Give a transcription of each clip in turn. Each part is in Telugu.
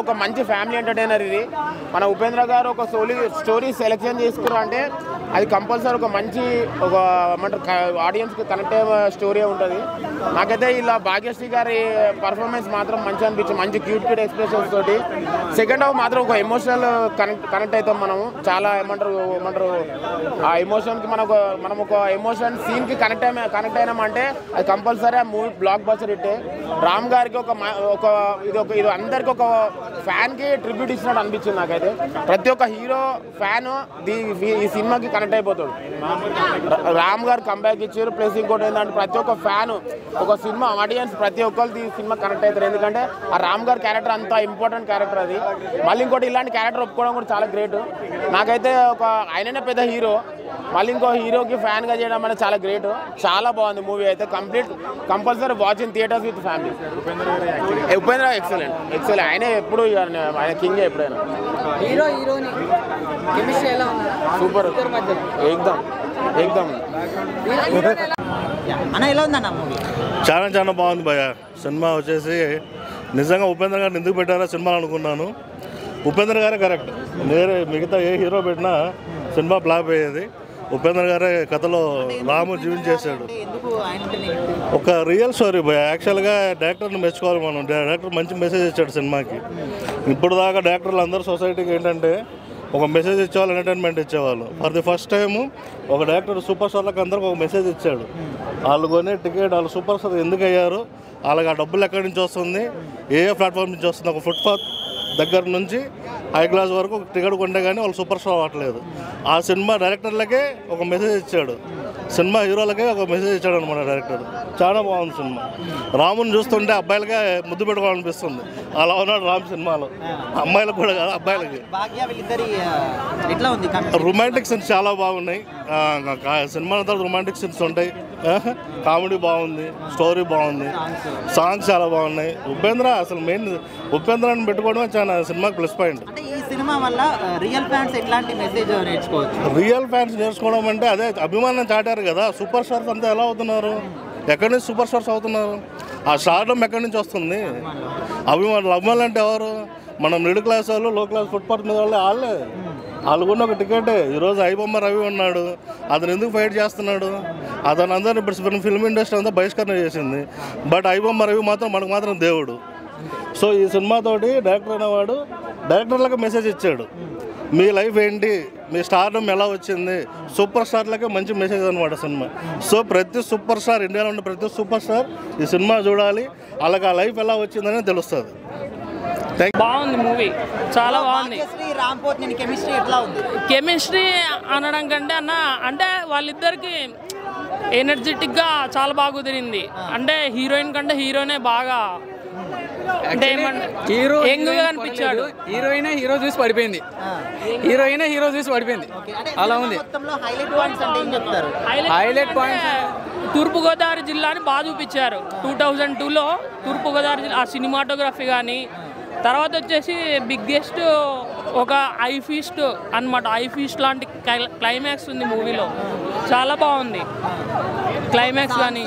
ఒక మంచి ఫ్యామిలీ ఎంటర్టైనర్ ఇది. మన ఉపేంద్ర గారు ఒక స్టోరీ సెలెక్షన్ చేసుకున్నారు అంటే అది కంపల్సరీ ఒక మంచి ఆడియన్స్కి కనెక్ట్ అయ్యే స్టోరీ ఉంటుంది. నాకైతే ఇలా భాగ్యశ్రీ గారి పర్ఫార్మెన్స్ మాత్రం మంచి అనిపించింది. మంచి క్యూట్ ఎక్స్ప్రెషన్స్ తోటి. సెకండ్ హాఫ్ మాత్రం ఒక ఎమోషనల్ కనెక్ట్ అవుతాం మనము. చాలా ఏమంటారు ఆ ఎమోషన్కి మనం ఒక ఎమోషన్ సీన్కి కనెక్ట్ అయినామంటే అది కంపల్సరీ ఆ మూవీ బ్లాక్ బస్టర్ హిట్టే. రామ్ గారికి ఇది అందరికి ఒక ఫ్యాన్కి ట్రిబ్యూట్ ఇచ్చినట్టు అనిపించింది నాకైతే. ప్రతి ఒక్క హీరో ఫ్యాన్ ఈ సినిమాకి కనెక్ట్ అయిపోతాడు. రామ్ గారు కంబ్యాక్ ఇచ్చారు. ప్లస్ ఇంకోటి ఏంటంటే ప్రతి ఒక్క ఫ్యాన్ ఒక సినిమా ఆడియన్స్ ప్రతి ఒక్కరికి ఈ సినిమా కనెక్ట్ అవుతారు. ఎందుకంటే ఆ రామ్ గారి క్యారెక్టర్ అంత ఇంపార్టెంట్ క్యారెక్టర్ అది. మళ్ళీ ఇంకోటి ఇలాంటి క్యారెక్టర్ ఒప్పుకోవడం కూడా చాలా గ్రేట్. నాకైతే ఆయననే పెద్ద హీరో మళ్ళీ ఇంకో హీరోకి ఫ్యాన్గా చేయడం అనేది చాలా గ్రేట్. చాలా బాగుంది మూవీ అయితే. Compulsory watch in theatres with family. Upendra excellent. ఆయన ఎప్పుడు ఆయన కింగ్ ఎప్పుడైనా. సూపర్ ఏకదమ్. చాలా బాగుంది భయ్య. సినిమా వచ్చేసి నిజంగా ఉపేంద్ర గారిని ఎందుకు పెట్టారో సినిమాలు అనుకున్నాను. ఉపేంద్ర గారే కరెక్ట్. మిగతా ఏ హీరో పెట్టినా సినిమా ఫ్లాప్ అయ్యేది. ఉపేంద్ర గారే కథలో రాము జీవించేశాడు. ఒక రియల్ స్టోరీ భయ. యాక్చువల్గా డైరెక్టర్ని మెచ్చుకోవాలి మనం. డైరెక్టర్ మంచి మెసేజ్ ఇచ్చాడు సినిమాకి. ఇప్పుడు దాకా డైరెక్టర్లు అందరూ సొసైటీకి ఏంటంటే ఒక మెసేజ్ ఇచ్చేవాళ్ళు, ఎంటర్టైన్మెంట్ ఇచ్చేవాళ్ళు. ఫర్ ది ఫస్ట్ టైము ఒక డైరెక్టర్ సూపర్ స్టార్లకు అందరికి ఒక మెసేజ్ ఇచ్చాడు. వాళ్ళు కొనే టికెట్ వాళ్ళు సూపర్ స్టార్ ఎందుకు అయ్యారు, వాళ్ళకి ఆ డబ్బులు ఎక్కడి నుంచి వస్తుంది, ఏ ప్లాట్ఫామ్ నుంచి వస్తుంది. ఒక ఫుట్పాత్ దగ్గర నుంచి హై క్లాస్ వరకు ఒక టికెట్ కొంటే కానీ వాళ్ళు సూపర్ స్టార్ అవ్వట్లేదు. ఆ సినిమా డైరెక్టర్లకే ఒక మెసేజ్ ఇచ్చాడు. సినిమా హీరోలకే ఒక మెసేజ్ ఇచ్చాడు అనమాట డైరెక్టర్. చాలా బాగుంది సినిమా. రాముని చూస్తుంటే అబ్బాయిలకే ముద్దు పెట్టుకోవాలనిపిస్తుంది. అలా ఉన్నాడు రామ్ సినిమాలో. అమ్మాయిలకు కూడా కాదు, అబ్బాయిలకి. రొమాంటిక్ సీన్స్ చాలా బాగున్నాయి. సినిమా తర్వాత రొమాంటిక్ సీన్స్ ఉంటాయి. కామెడీ బాగుంది, స్టోరీ బాగుంది, సాంగ్స్ చాలా బాగున్నాయి. ఉపేంద్ర అసలు మెయిన్ ఉపేంద్రాన్ని పెట్టుకోవడమే చాలా సినిమాకి ప్లస్ పాయింట్. రియల్ ఫ్యాన్స్ నేర్చుకోవడం అంటే అదే అభిమానం చాటారు కదా. సూపర్ స్టార్స్ అంతా ఎలా అవుతున్నారు, ఎక్కడి నుంచి సూపర్ స్టార్స్ అవుతున్నారు, ఆ స్టార్డమ్ ఎక్కడి నుంచి వస్తుంది. అభిమానులు అంటే ఎవరు, మనం మిడిల్ క్లాస్ వాళ్ళు, లో క్లాస్ ఫుట్పాత్ మీద వాళ్ళే. వాళ్ళు కూడా ఒక టికెటే. ఈరోజు ఐబొమ్మ రవి ఉన్నాడు, అతను ఎందుకు ఫైట్ చేస్తున్నాడు, అతను అందరూ ఇప్పుడు ఫిల్మ్ ఇండస్ట్రీ అంతా బహిష్కరణ చేసింది. బట్ ఐబొమ్మ రవి మాత్రం మనకు మాత్రం దేవుడు. సో ఈ సినిమాతోటి డైరెక్టర్ అనేవాడు డైరెక్టర్లకు మెసేజ్ ఇచ్చాడు. మీ లైఫ్ ఏంటి, మీ స్టార్డమ్ ఎలా వచ్చింది, సూపర్ స్టార్లకే మంచి మెసేజ్ అనమాట సినిమా. సో ప్రతి సూపర్ స్టార్, ఇండియాలో ఉన్న ప్రతి సూపర్ స్టార్ ఈ సినిమా చూడాలి. అలాగే ఆ లైఫ్ ఎలా వచ్చిందని తెలుస్తుంది. బాగుంది మూవీ, చాలా బాగుంది. కెమిస్ట్రీ అనడం కంటే అంటే వాళ్ళిద్దరికి ఎనర్జెటిక్గా చాలా బాగా కుదిరింది. అంటే హీరోయిన్ కంటే హీరోనే బాగా అంటే యంగ్గా అనిపించాడు. హీరో చూసి పడిపోయింది. అలా ఉంది. హైలైట్ పాయింట్స్ తూర్పుగోదావరి జిల్లాని బాగా చూపించారు. 2002లో తూర్పుగోదావరి జిల్లా ఆ సినిమాటోగ్రఫీ కానీ, తర్వాత వచ్చేసి బిగ్గెస్ట్ ఒక ఐ ఫీస్ట్ అనమాట. ఐ ఫీస్ట్ లాంటి క్లైమాక్స్ ఉంది మూవీలో. చాలా బాగుంది క్లైమాక్స్ కానీ,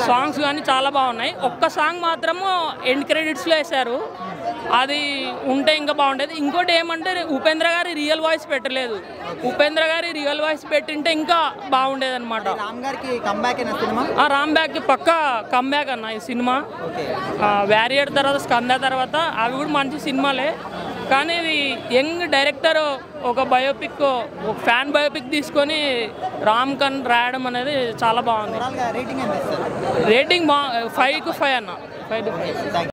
సాంగ్స్ కానీ చాలా బాగున్నాయి. ఒక్క సాంగ్ మాత్రము ఎండ్ క్రెడిట్స్లో వేశారు, అది ఉంటే ఇంకా బాగుండేది. ఇంకోటి ఏమంటే ఉపేంద్ర గారి రియల్ వాయిస్ పెట్టలేదు. ఉపేంద్ర గారి రియల్ వాయిస్ పెట్టింటే ఇంకా బాగుండేది అనమాట. రామ్ బ్యాక్ పక్కా కమ్బ్యాక్ అన్న ఈ సినిమా. వ్యారియర్ తర్వాత, స్కంద తర్వాత అవి కూడా మంచి సినిమాలే. కానీ ఇది యంగ్ డైరెక్టర్ ఒక బయోపిక్, ఒక ఫ్యాన్ బయోపిక్ తీసుకొని రామ్ ఖన్ రాయడం అనేది చాలా బాగుంది. రేటింగ్ 5/5 అన్న. 5/5.